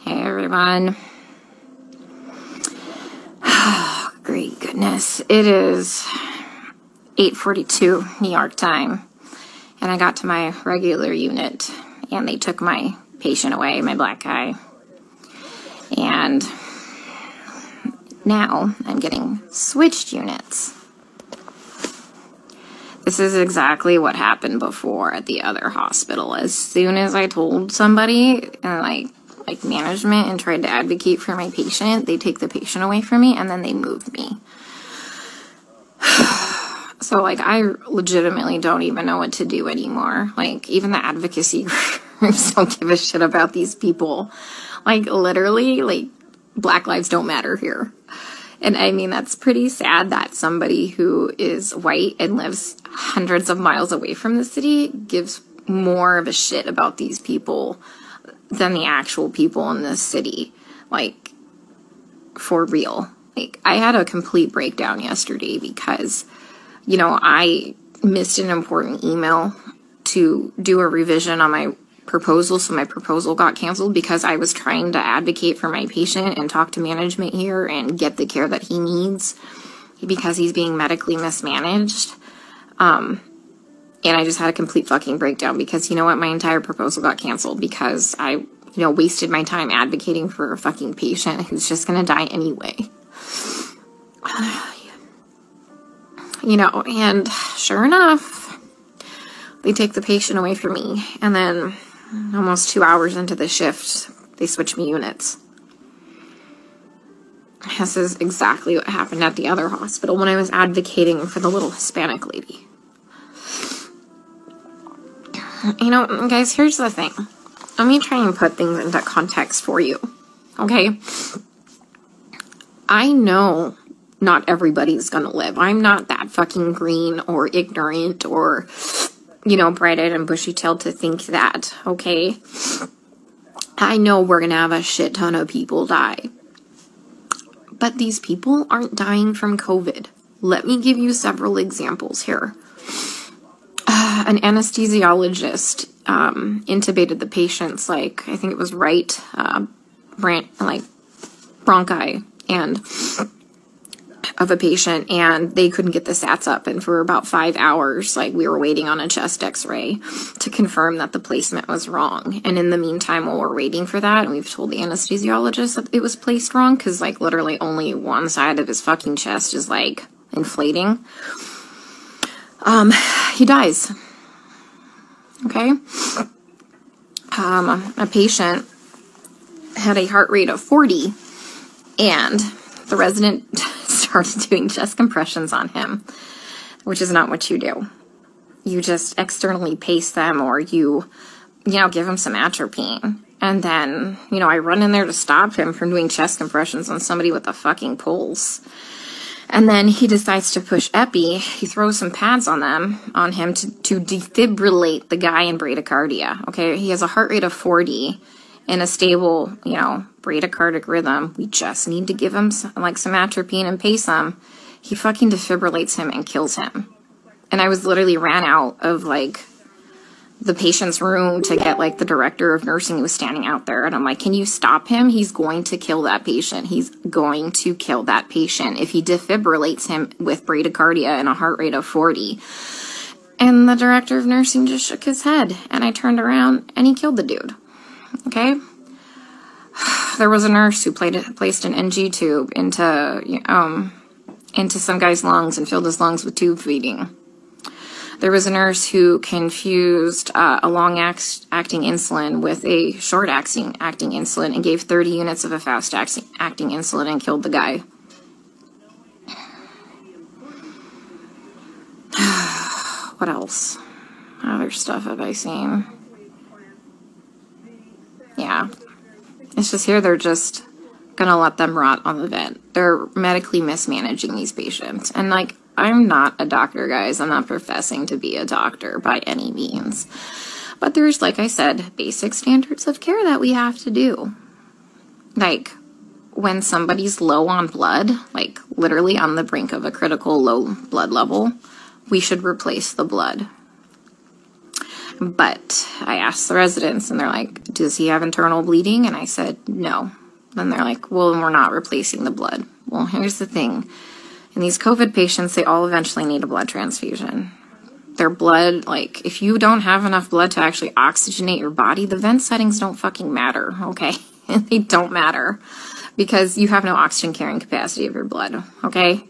Hey everyone. Oh, great goodness. It is 8:42 New York time, and I got to my regular unit, and they took my patient away, my black guy. And now I'm getting switched units. This is exactly what happened before at the other hospital. As soon as I told somebody, like management, and tried to advocate for my patient, they take the patient away from me and then they move me. So I legitimately don't even know what to do anymore. Even the advocacy groups don't give a shit about these people. Literally, Black lives don't matter here. And I mean, that's pretty sad that somebody who is white and lives hundreds of miles away from the city gives more of a shit about these people than the actual people in this city. For real. I had a complete breakdown yesterday because, I missed an important email to do a revision on my proposal, so my proposal got canceled because I was trying to advocate for my patient and talk to management here and get the care that he needs because he's being medically mismanaged. And I just had a complete fucking breakdown because, you know what, my entire proposal got canceled because I, wasted my time advocating for a fucking patient who's just gonna die anyway. And sure enough, they take the patient away from me, and then almost 2 hours into the shift, they switch me units. This is exactly what happened at the other hospital when I was advocating for the little Hispanic lady. Guys, here's the thing. Let me try and put things into context for you, okay? I know not everybody's gonna live. I'm not that fucking green or ignorant or, bright-eyed and bushy-tailed to think that, okay? I know we're gonna have a shit ton of people die. But these people aren't dying from COVID. Let me give you several examples here. An anesthesiologist intubated the patient's, I think it was right bronchi and of a patient, and they couldn't get the sats up, and for about 5 hours, we were waiting on a chest x-ray to confirm that the placement was wrong. And in the meantime, while we're waiting for that, and we've told the anesthesiologist that it was placed wrong, because literally only one side of his fucking chest is inflating, he dies. Okay? A patient had a heart rate of 40, and the resident started doing chest compressions on him, which is not what you do. You just externally pace them, or you give him some atropine. And then, I run in there to stop him from doing chest compressions on somebody with a fucking pulse. And then he decides to push epi. He throws some pads on him to defibrillate the guy in bradycardia. Okay, he has a heart rate of 40 in a stable, bradycardic rhythm. We just need to give him some atropine and pace him. He fucking defibrillates him and kills him. And I was literally ran out of the patient's room to get the director of nursing who was standing out there, and I'm like, can you stop him? He's going to kill that patient. He's going to kill that patient if he defibrillates him with bradycardia and a heart rate of 40. And the director of nursing just shook his head, and I turned around and he killed the dude. Okay? There was a nurse who placed an NG tube into some guy's lungs and filled his lungs with tube feeding. There was a nurse who confused a long-acting insulin with a short-acting insulin and gave 30 units of a fast-acting insulin and killed the guy. What else? Other stuff have I seen? Yeah. It's just here they're just gonna let them rot on the vent. They're medically mismanaging these patients. And I'm not a doctor, guys. I'm not professing to be a doctor by any means. But there's, like I said, basic standards of care that we have to do. When somebody's low on blood, literally on the brink of a critical low blood level, we should replace the blood. But I asked the residents, and they're like, does he have internal bleeding? And I said, no. Then they're like, well, then we're not replacing the blood. Well, here's the thing. In these COVID patients, they all eventually need a blood transfusion. Their blood, like, if you don't have enough blood to actually oxygenate your body, the vent settings don't fucking matter, okay? They don't matter because you have no oxygen carrying capacity of your blood, okay?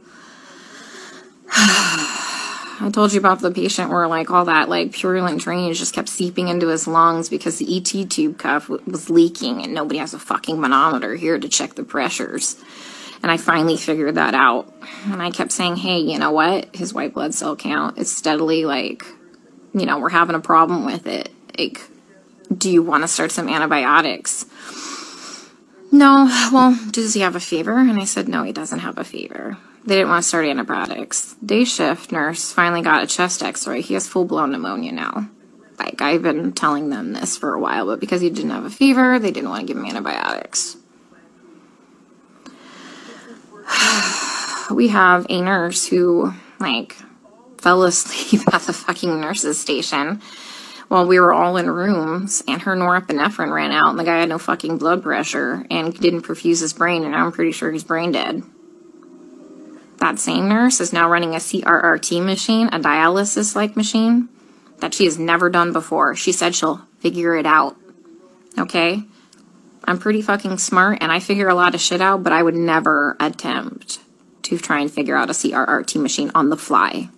I told you about the patient where, like, all that, like, purulent drainage just kept seeping into his lungs because the ET tube cuff was leaking, and nobody has a fucking manometer here to check the pressures. And I finally figured that out. And I kept saying, hey, you know what? His white blood cell count is steadily, like, you know, we're having a problem with it. Like, do you want to start some antibiotics? No. Well, does he have a fever? And I said, no, he doesn't have a fever. They didn't want to start antibiotics. Day shift nurse finally got a chest x-ray. He has full-blown pneumonia now. Like, I've been telling them this for a while, but because he didn't have a fever, they didn't want to give him antibiotics. We have a nurse who, like, fell asleep at the fucking nurse's station while we were all in rooms, and her norepinephrine ran out, and the guy had no fucking blood pressure and didn't perfuse his brain, and I'm pretty sure he's brain dead. That same nurse is now running a CRRT machine, a dialysis-like machine, that she has never done before. She said she'll figure it out, okay? I'm pretty fucking smart, and I figure a lot of shit out, but I would never attempt to try and figure out a CRRT machine on the fly.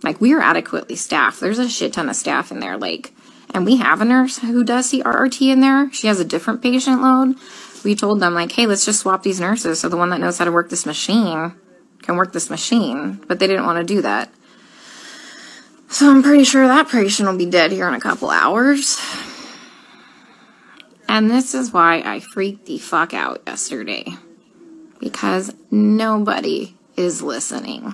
Like, we are adequately staffed. There's a shit ton of staff in there, like, and we have a nurse who does CRRT in there. She has a different patient load. We told them, like, hey, let's just swap these nurses so the one that knows how to work this machine can work this machine, but they didn't want to do that. So I'm pretty sure that patient will be dead here in a couple hours. And this is why I freaked the fuck out yesterday. Because nobody is listening.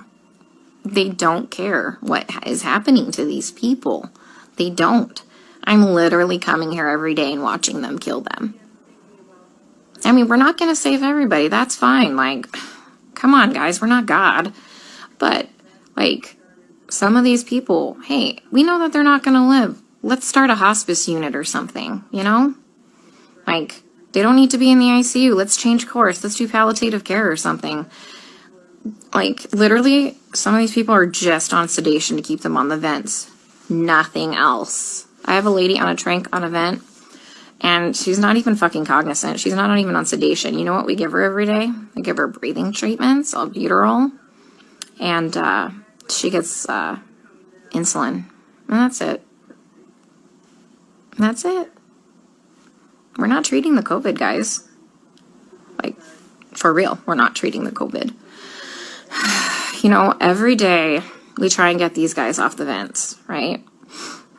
They don't care what is happening to these people. They don't. I'm literally coming here every day and watching them kill them. I mean, we're not going to save everybody. That's fine. Like, come on, guys. We're not God. But, like, some of these people, hey, we know that they're not going to live. Let's start a hospice unit or something, you know? Like, they don't need to be in the ICU. Let's change course. Let's do palliative care or something. Like, literally, some of these people are just on sedation to keep them on the vents. Nothing else. I have a lady on a tranq on a vent, and she's not even fucking cognizant. She's not even on sedation. You know what we give her every day? We give her breathing treatments, albuterol, and she gets insulin. And that's it. That's it. We're not treating the COVID, guys. Like, for real, we're not treating the COVID. You know, every day we try and get these guys off the vents, right?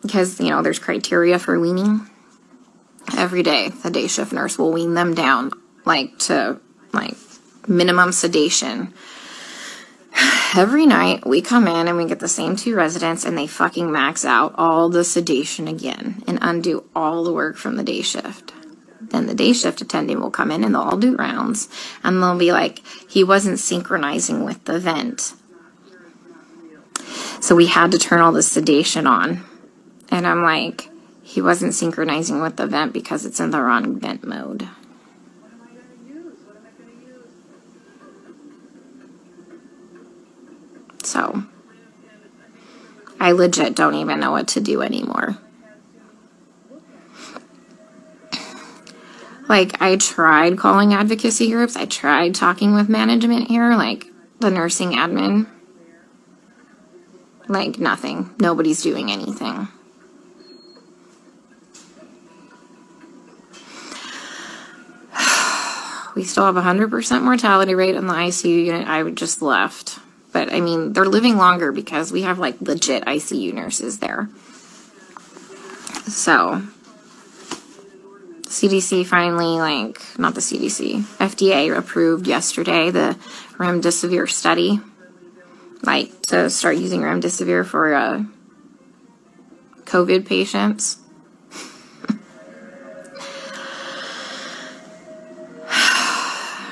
Because, you know, there's criteria for weaning. Every day, the day shift nurse will wean them down, like, to, like, minimum sedation. Every night, we come in and we get the same 2 residents, and they fucking max out all the sedation again and undo all the work from the day shift. Then the day shift attendant will come in and they'll all do rounds, and they'll be like, he wasn't synchronizing with the vent. So we had to turn all the sedation on. And I'm like, he wasn't synchronizing with the vent because it's in the wrong vent mode. So I legit don't even know what to do anymore. Like, I tried calling advocacy groups. I tried talking with management here, like the nursing admin. Like, nothing. Nobody's doing anything. We still have 100% mortality rate in the ICU unit. I just left. But, I mean, they're living longer because we have, like, legit ICU nurses there. So, CDC finally, like, not the CDC, FDA approved yesterday the remdesivir study. Like, to start using remdesivir for COVID patients.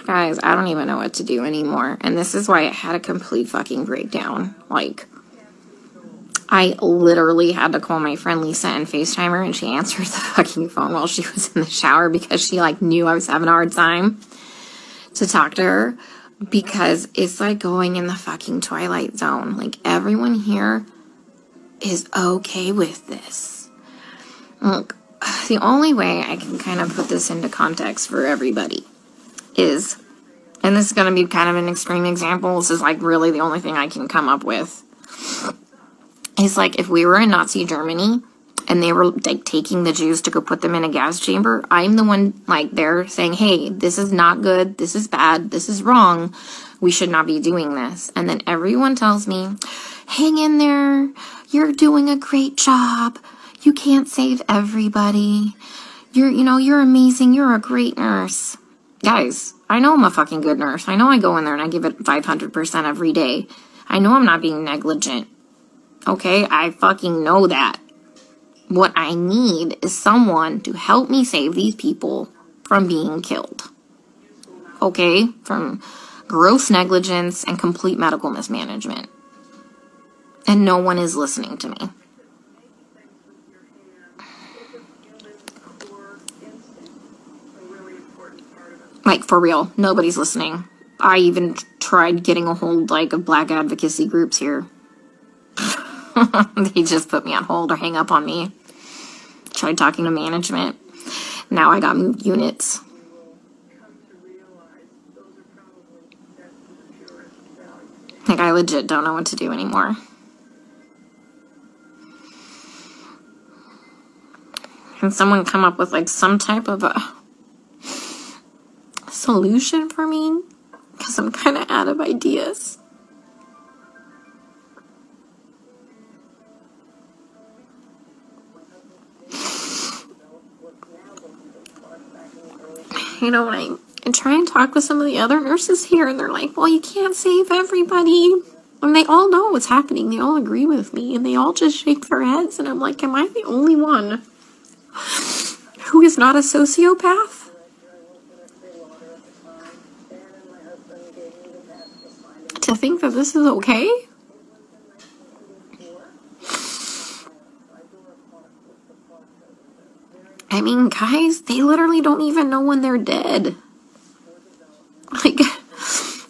Guys, I don't even know what to do anymore. And this is why I had a complete fucking breakdown. Like, I literally had to call my friend Lisa and FaceTime her, and she answered the fucking phone while she was in the shower because she, like, knew I was having a hard time to talk to her, because it's like going in the fucking Twilight Zone. Like, everyone here is okay with this. Look, the only way I can kind of put this into context for everybody is, and this is going to be kind of an extreme example, this is like really the only thing I can come up with, is like if we were in Nazi Germany and they were like taking the Jews to go put them in a gas chamber, I'm the one like there saying, hey, this is not good, this is bad, this is wrong, we should not be doing this. And then everyone tells me, hang in there, you're doing a great job, you can't save everybody, you're amazing, you're a great nurse. Guys, I know I'm a fucking good nurse. I know I go in there and I give it 500% every day. I know I'm not being negligent. Okay, I fucking know that. What I need is someone to help me save these people from being killed. Okay, from gross negligence and complete medical mismanagement. And no one is listening to me. Like, for real, nobody's listening. I even tried getting a hold, like, of black advocacy groups here. They just put me on hold or hang up on me. Tried talking to management. Now I got moved units. Like, I legit don't know what to do anymore. Can someone come up with, like, some type of a solution for me? Because I'm kind of out of ideas. You know, when I try and talk with some of the other nurses here, and they're like, well, you can't save everybody. And they all know what's happening. They all agree with me, and they all just shake their heads. And I'm like, am I the only one who is not a sociopath? To think that this is okay? I mean, guys, they literally don't even know when they're dead. Like,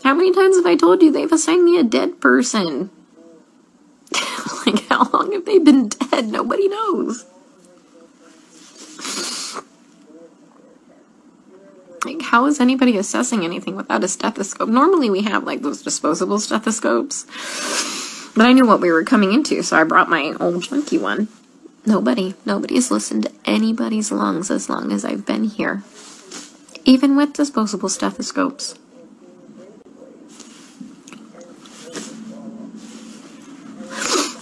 how many times have I told you they've assigned me a dead person? Like, how long have they been dead? Nobody knows. Like, how is anybody assessing anything without a stethoscope? Normally we have, like, those disposable stethoscopes. But I knew what we were coming into, so I brought my old junky one. Nobody's listened to anybody's lungs as long as I've been here. Even with disposable stethoscopes.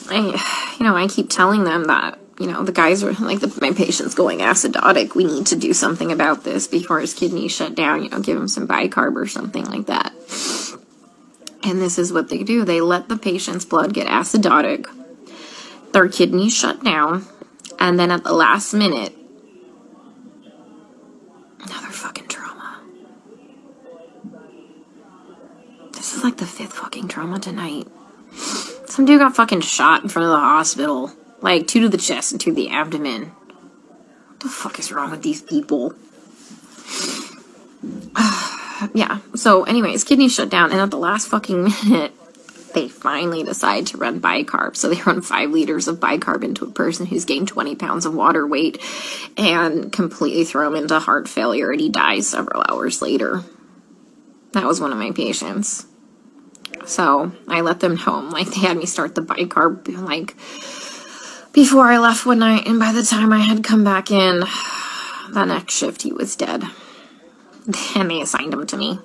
I keep telling them that, the guys are, like, my patient's going acidotic. We need to do something about this before his kidneys shut down, give him some bicarb or something like that. And this is what they do. They let the patient's blood get acidotic. Their kidneys shut down. And then at the last minute, another fucking trauma. This is like the 5th fucking trauma tonight. Some dude got fucking shot in front of the hospital. Like, 2 to the chest and 2 to the abdomen. What the fuck is wrong with these people? Yeah, so anyways, kidneys shut down, and at the last fucking minute, they finally decide to run bicarb. So they run 5 liters of bicarb into a person who's gained 20 pounds of water weight and completely throw him into heart failure, and he dies several hours later. That was one of my patients. So I let them know, like, they had me start the bicarb, like, before I left one night, and by the time I had come back in, the next shift he was dead. And they assigned him to me.